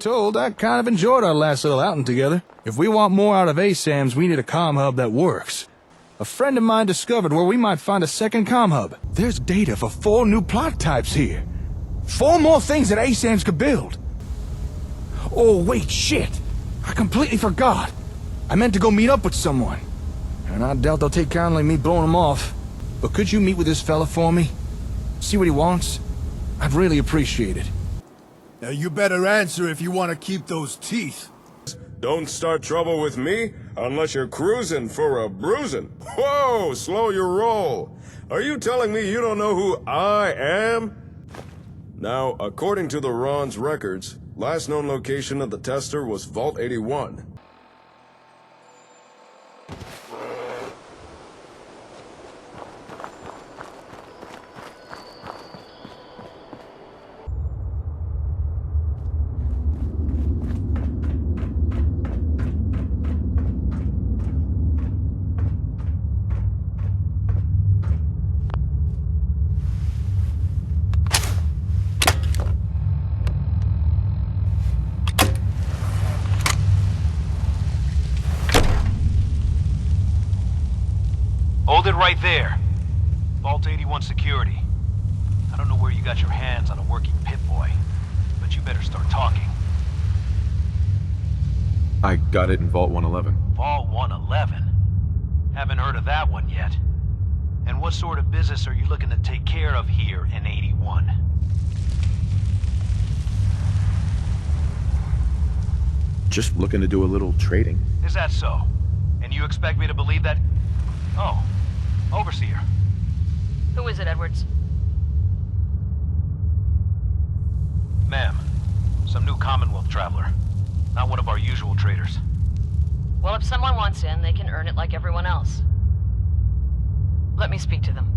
told, I kind of enjoyed our last little outing together. If we want more out of ASAMs, we need a comm hub that works. A friend of mine discovered where we might find a second comm hub. There's data for 4 new plot types here. 4 more things that ASAMs could build. Oh, wait, shit. I completely forgot. I meant to go meet up with someone. And I doubt they'll take kindly me blowing them off. But could you meet with this fella for me? See what he wants? I'd really appreciate it. Now you better answer if you want to keep those teeth. Don't start trouble with me unless you're cruising for a bruising. Whoa, slow your roll. Are you telling me you don't know who I am? Now, according to the Ron's records, last known location of the tester was Vault 81. Hold it right there. Vault 81 security. I don't know where you got your hands on a working Pip-Boy, but you better start talking. I got it in Vault 111. Vault 111? Haven't heard of that one yet. And what sort of business are you looking to take care of here in 81? Just looking to do a little trading. Is that so? And you expect me to believe that? Oh, Overseer. Who is it, Edwards? Ma'am, some new Commonwealth traveler. Not one of our usual traders. Well, if someone wants in, they can earn it like everyone else. Let me speak to them.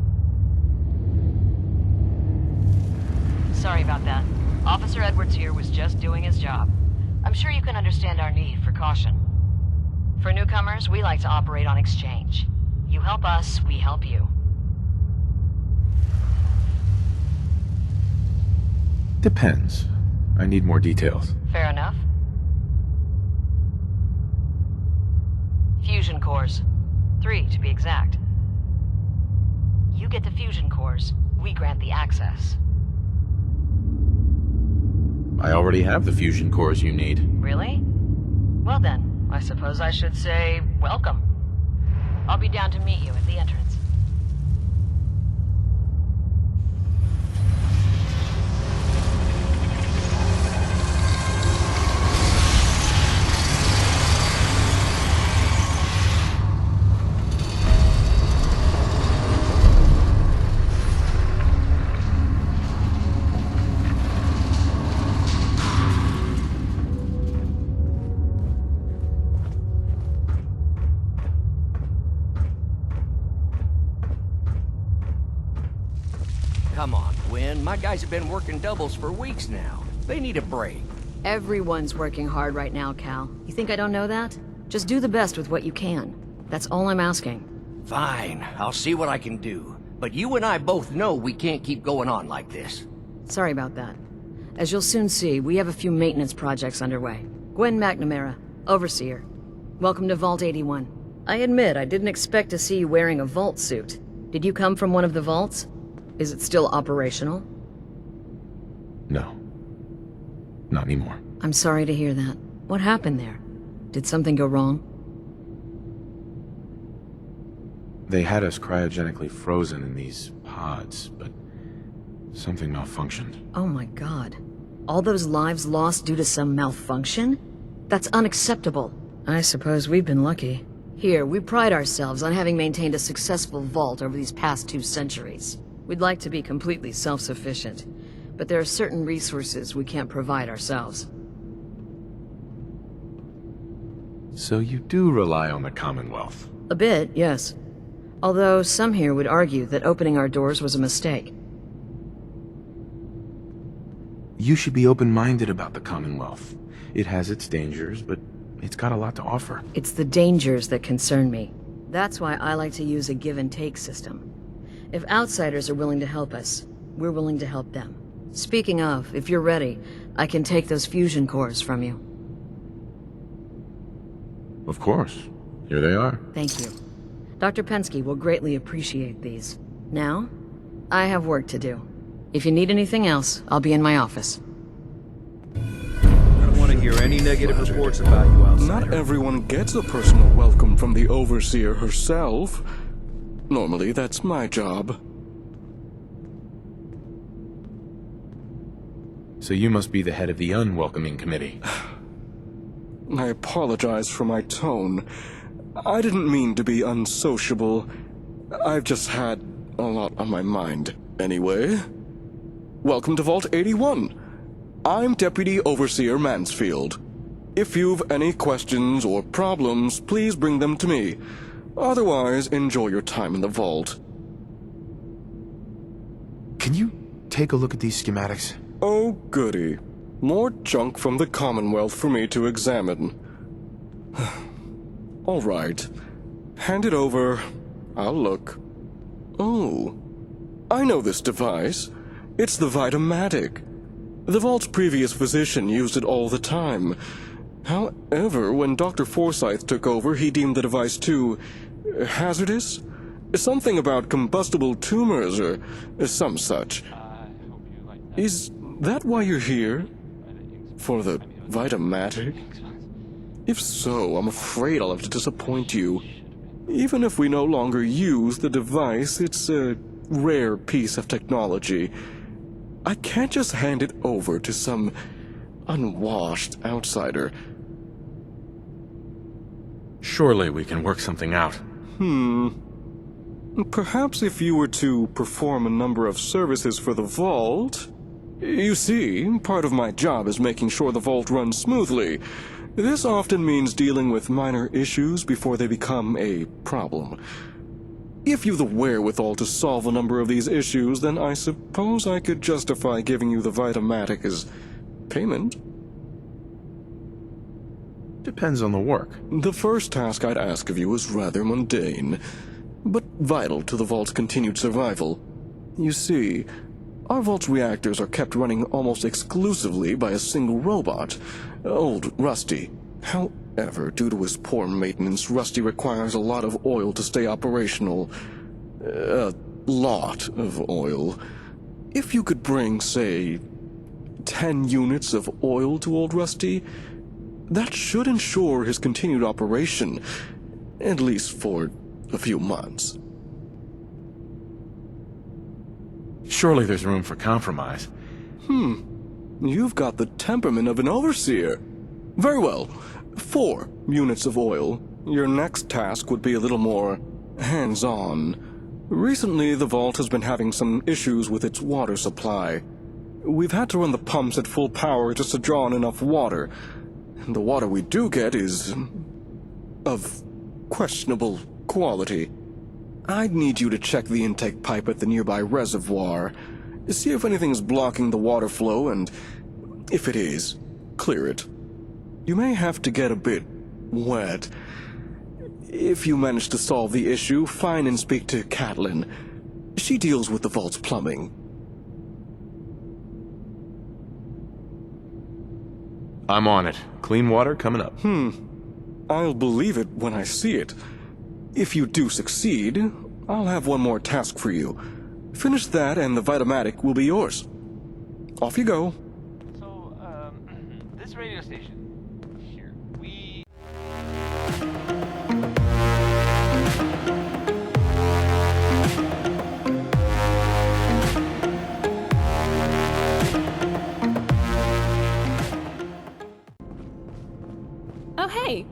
Sorry about that. Officer Edwards here was just doing his job. I'm sure you can understand our need for caution. For newcomers, we like to operate on exchange. You help us, we help you. Depends. I need more details. Fair enough. Fusion cores. 3, to be exact. You get the fusion cores, we grant the access. I already have the fusion cores you need. Really? Well then, I suppose I should say welcome. I'll be down to meet you at the entrance. Come on, Gwen. My guys have been working doubles for weeks now. They need a break. Everyone's working hard right now, Cal. You think I don't know that? Just do the best with what you can. That's all I'm asking. Fine, I'll see what I can do. But you and I both know we can't keep going on like this. Sorry about that. As you'll soon see, we have a few maintenance projects underway. Gwen McNamara, Overseer. Welcome to Vault 81. I admit I didn't expect to see you wearing a vault suit. Did you come from one of the vaults? Is it still operational? No. Not anymore. I'm sorry to hear that. What happened there? Did something go wrong? They had us cryogenically frozen in these pods, but something malfunctioned. Oh my god. All those lives lost due to some malfunction? That's unacceptable. I suppose we've been lucky. Here, we pride ourselves on having maintained a successful vault over these past 2 centuries. We'd like to be completely self-sufficient, but there are certain resources we can't provide ourselves. So you do rely on the Commonwealth? A bit, yes. Although some here would argue that opening our doors was a mistake. You should be open-minded about the Commonwealth. It has its dangers, but it's got a lot to offer. It's the dangers that concern me. That's why I like to use a give-and-take system. If outsiders are willing to help us, we're willing to help them. Speaking of, if you're ready, I can take those fusion cores from you. Of course. Here they are. Thank you. Dr. Pensky will greatly appreciate these. Now, I have work to do. If you need anything else, I'll be in my office. I don't want to hear any negative reports about you outside. Not everyone gets a personal welcome from the Overseer herself. Normally, that's my job. So you must be the head of the unwelcoming committee. I apologize for my tone. I didn't mean to be unsociable. I've just had a lot on my mind. Anyway, welcome to Vault 81. I'm Deputy Overseer Mansfield. If you've any questions or problems, please bring them to me. Otherwise, enjoy your time in the vault. Can you take a look at these schematics? Oh, goody. More junk from the Commonwealth for me to examine. All right. Hand it over. I'll look. Oh. I know this device. It's the Vito-matic. The Vault's previous physician used it all the time. However, when Dr. Forsyth took over, he deemed the device too hazardous? Something about combustible tumors or some such. Is that why you're here? For the Vito-matic? If so, I'm afraid I'll have to disappoint you. Even if we no longer use the device, it's a rare piece of technology. I can't just hand it over to some unwashed outsider. Surely we can work something out. Perhaps if you were to perform a number of services for the Vault... You see, part of my job is making sure the Vault runs smoothly. This often means dealing with minor issues before they become a problem. If you've the wherewithal to solve a number of these issues, then I suppose I could justify giving you the Vito-matic as payment. Depends on the work. The first task I'd ask of you is rather mundane, but vital to the Vault's continued survival. You see, our Vault's reactors are kept running almost exclusively by a single robot, old Rusty. However, due to his poor maintenance, Rusty requires a lot of oil to stay operational. A lot of oil. If you could bring, say, 10 units of oil to old Rusty, that should ensure his continued operation, at least for a few months. Surely there's room for compromise. You've got the temperament of an overseer. Very well. 4 units of oil. Your next task would be a little more hands-on. Recently, the Vault has been having some issues with its water supply. We've had to run the pumps at full power just to draw in enough water. The water we do get is of questionable quality. I'd need you to check the intake pipe at the nearby reservoir. See if anything's blocking the water flow, and if it is, clear it. You may have to get a bit wet. If you manage to solve the issue, find and speak to Catelyn. She deals with the Vault's plumbing. I'm on it. Clean water coming up. I'll believe it when I see it. If you do succeed, I'll have one more task for you. Finish that and the Vito-matic will be yours. Off you go. So, this radio station. Here, we... Oh, hey!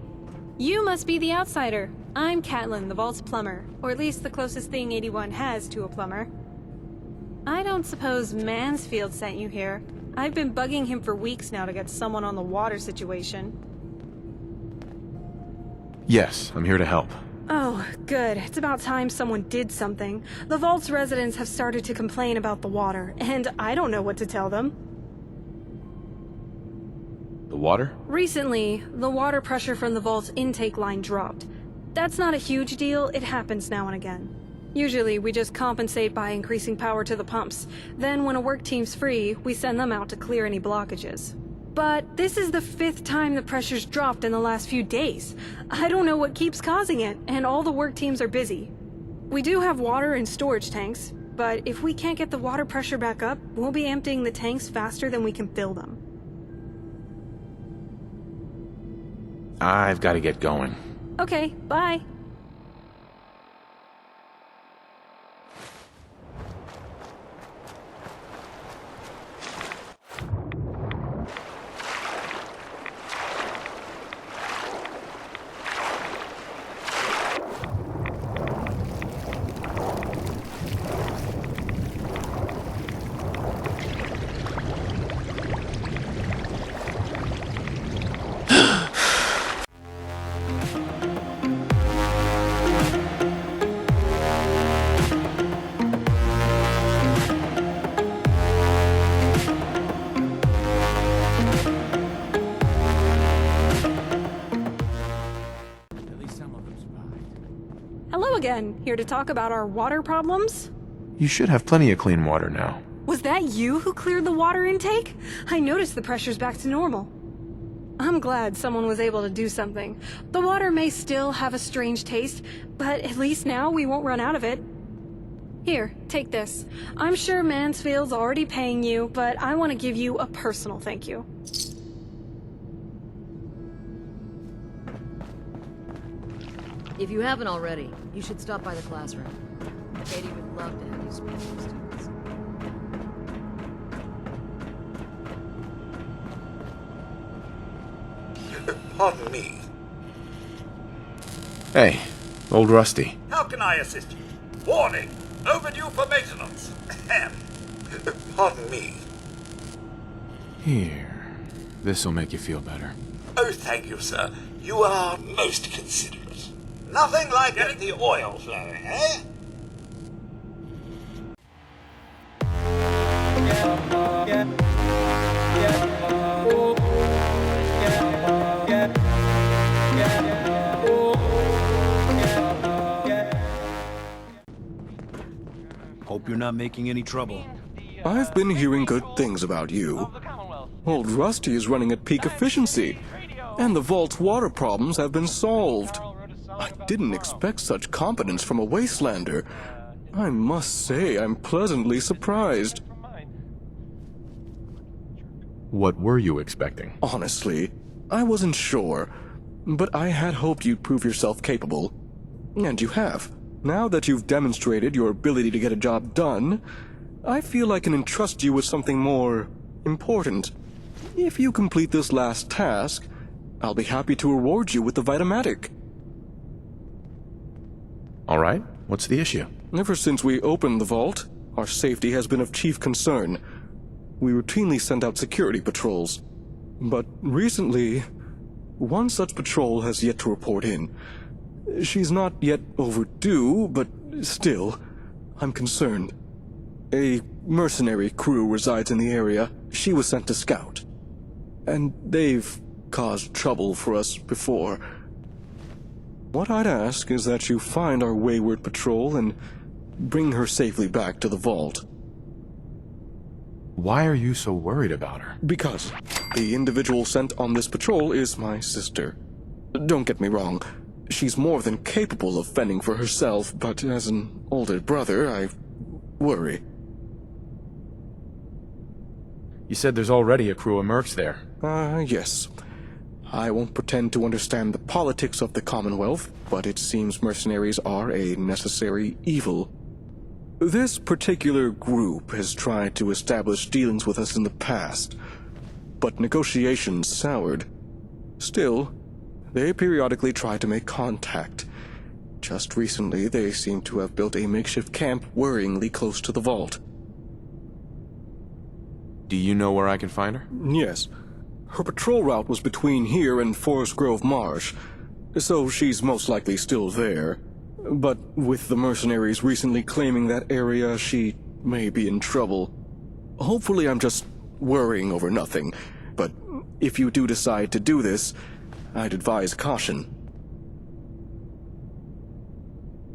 You must be the outsider. I'm Catelyn, the Vault's plumber, or at least the closest thing 81 has to a plumber. I don't suppose Mansfield sent you here. I've been bugging him for weeks now to get someone on the water situation. Yes, I'm here to help. Oh, good. It's about time someone did something. The Vault's residents have started to complain about the water, and I don't know what to tell them. The water? Recently, the water pressure from the Vault's intake line dropped. That's not a huge deal, it happens now and again. Usually, we just compensate by increasing power to the pumps. Then, when a work team's free, we send them out to clear any blockages. But this is the 5th time the pressure's dropped in the last few days. I don't know what keeps causing it, and all the work teams are busy. We do have water in storage tanks, but if we can't get the water pressure back up, we'll be emptying the tanks faster than we can fill them. I've got to get going. Okay, bye. Hello again. Here to talk about our water problems? You should have plenty of clean water now. Was that you who cleared the water intake? I noticed the pressure's back to normal. I'm glad someone was able to do something. The water may still have a strange taste, but at least now we won't run out of it. Here, take this. I'm sure Mansfield's already paying you, but I want to give you a personal thank you. If you haven't already, you should stop by the classroom. Katie would love to have you speak to the students. Pardon me. Hey, old Rusty. How can I assist you? Warning! Overdue for maintenance. Ahem. Pardon me. Here. This'll make you feel better. Oh, thank you, sir. You are most considerate. Nothing like getting the oil flowing, eh? Hope you're not making any trouble. I've been hearing good things about you. Old Rusty is running at peak efficiency, and the Vault's water problems have been solved. I didn't expect such competence from a Wastelander. I must say I'm pleasantly surprised. What were you expecting? Honestly, I wasn't sure, but I had hoped you'd prove yourself capable. And you have. Now that you've demonstrated your ability to get a job done, I feel I can entrust you with something more important. If you complete this last task, I'll be happy to reward you with the Vito-matic. All right, what's the issue? Ever since we opened the vault, our safety has been of chief concern. We routinely send out security patrols. But recently, one such patrol has yet to report in. She's not yet overdue, but still, I'm concerned. A mercenary crew resides in the area. She was sent to scout. And they've caused trouble for us before. What I'd ask is that you find our wayward patrol and bring her safely back to the vault. Why are you so worried about her? Because the individual sent on this patrol is my sister. Don't get me wrong, she's more than capable of fending for herself, but as an older brother, I worry. You said there's already a crew of mercs there. Yes. I won't pretend to understand the politics of the Commonwealth, but it seems mercenaries are a necessary evil. This particular group has tried to establish dealings with us in the past, but negotiations soured. Still, they periodically try to make contact. Just recently, they seem to have built a makeshift camp worryingly close to the vault. Do you know where I can find her? Yes. Her patrol route was between here and Forest Grove Marsh, so she's most likely still there. But with the mercenaries recently claiming that area, she may be in trouble. Hopefully I'm just worrying over nothing, but if you do decide to do this, I'd advise caution.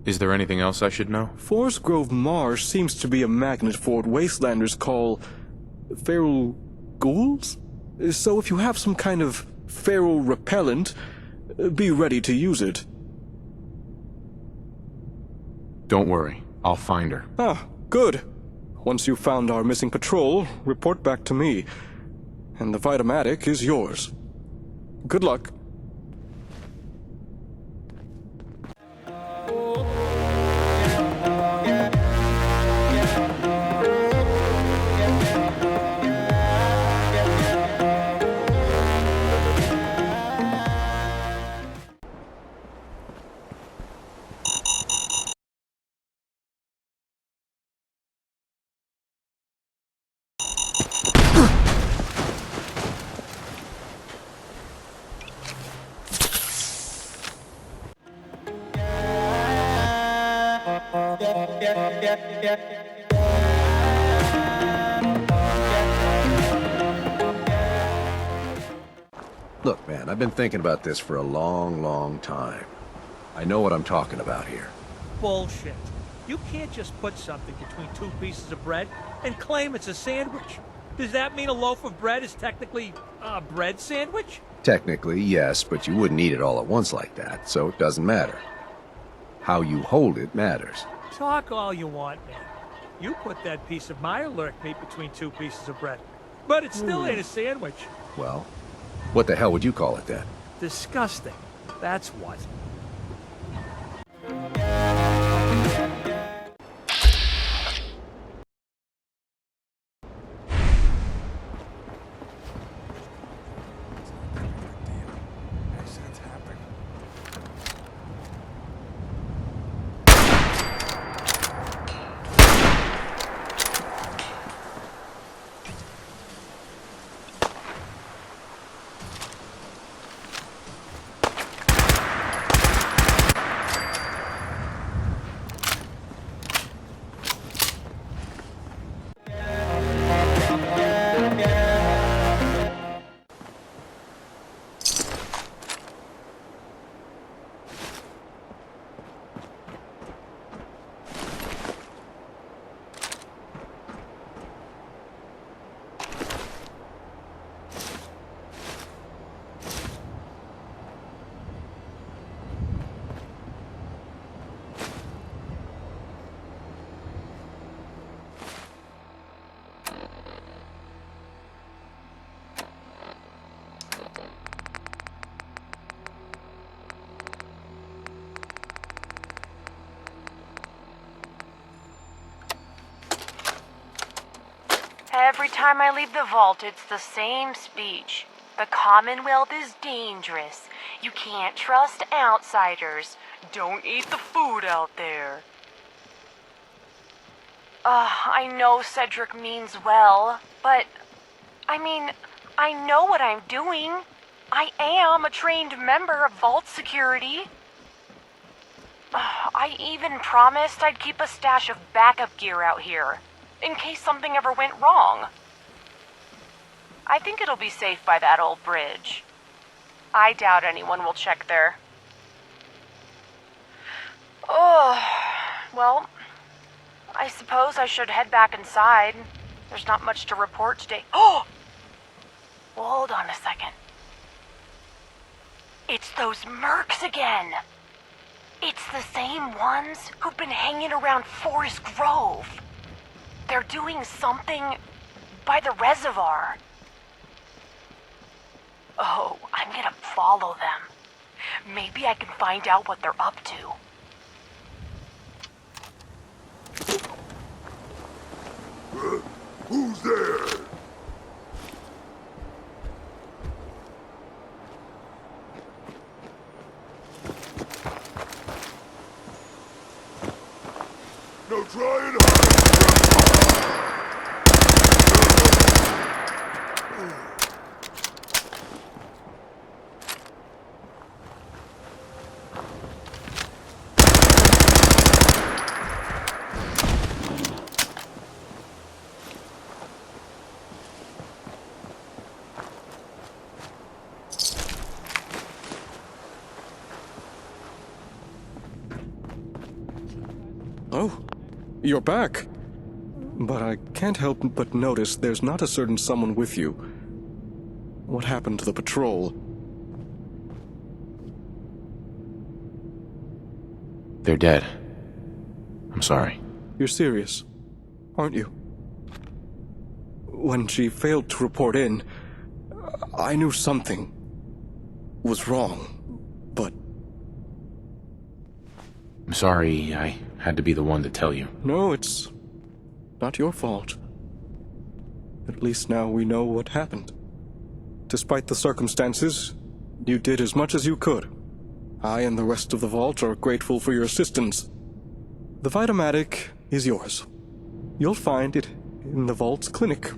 Is there anything else I should know? Forest Grove Marsh seems to be a magnet for what Wastelanders call feral ghouls. So if you have some kind of feral repellent, be ready to use it. Don't worry, I'll find her. Ah, good. Once you've found our missing patrol, report back to me. And the Vito-matic is yours. Good luck. Look, man, I've been thinking about this for a long, long time. I know what I'm talking about here. Bullshit. You can't just put something between two pieces of bread and claim it's a sandwich. Does that mean a loaf of bread is technically a bread sandwich? Technically, yes, but you wouldn't eat it all at once like that, so it doesn't matter. How you hold it matters. Talk all you want, man. You put that piece of Mirelurk meat between two pieces of bread, but it still ain't a sandwich. Well, what the hell would you call it then? Disgusting. That's what. Every time I leave the vault, it's the same speech. The Commonwealth is dangerous. You can't trust outsiders. Don't eat the food out there. I know Cedric means well, but... I mean, I know what I'm doing. I am a trained member of Vault Security. I even promised I'd keep a stash of backup gear out here, in case something ever went wrong. I think it'll be safe by that old bridge. I doubt anyone will check there. Oh, well, I suppose I should head back inside. There's not much to report today. Oh! Well, hold on a second. It's those mercs again. It's the same ones who've been hanging around Forest Grove. They're doing something by the reservoir. Oh, I'm gonna follow them. Maybe I can find out what they're up to. Who's there? No trying to hide. you're back. But I can't help but notice there's not a certain someone with you. What happened to the patrol? They're dead. I'm sorry. You're serious, aren't you? When she failed to report in, I knew something was wrong, but... I'm sorry I had to be the one to tell you. No, it's not your fault. At least now we know what happened. Despite the circumstances, you did as much as you could. I and the rest of the Vault are grateful for your assistance. The Vito-matic is yours. You'll find it in the Vault's clinic.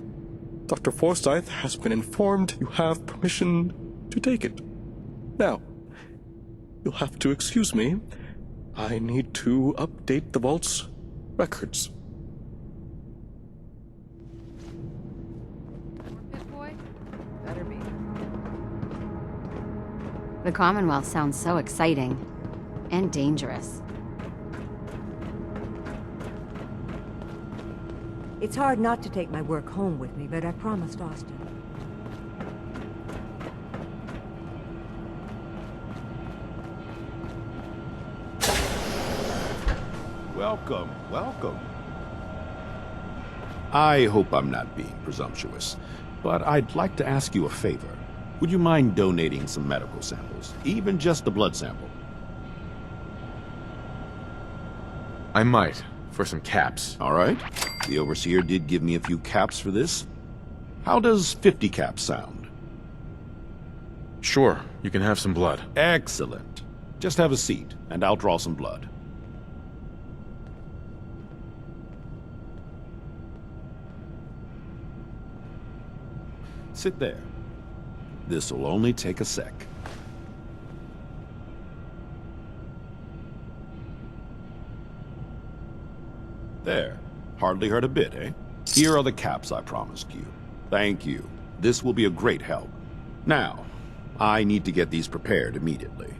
Dr. Forsyth has been informed you have permission to take it. Now, you'll have to excuse me. I need to update the Vault's records. Better be. The Commonwealth sounds so exciting and dangerous. It's hard not to take my work home with me, but I promised Austin. Welcome, welcome. I hope I'm not being presumptuous, but I'd like to ask you a favor. Would you mind donating some medical samples, even just a blood sample? I might, for some caps. All right. The Overseer did give me a few caps for this. How does 50 caps sound? Sure, you can have some blood. Excellent. Just have a seat, and I'll draw some blood. Sit there. This'll only take a sec. There. Hardly hurt a bit, eh? Here are the caps I promised you. Thank you. This will be a great help. Now, I need to get these prepared immediately.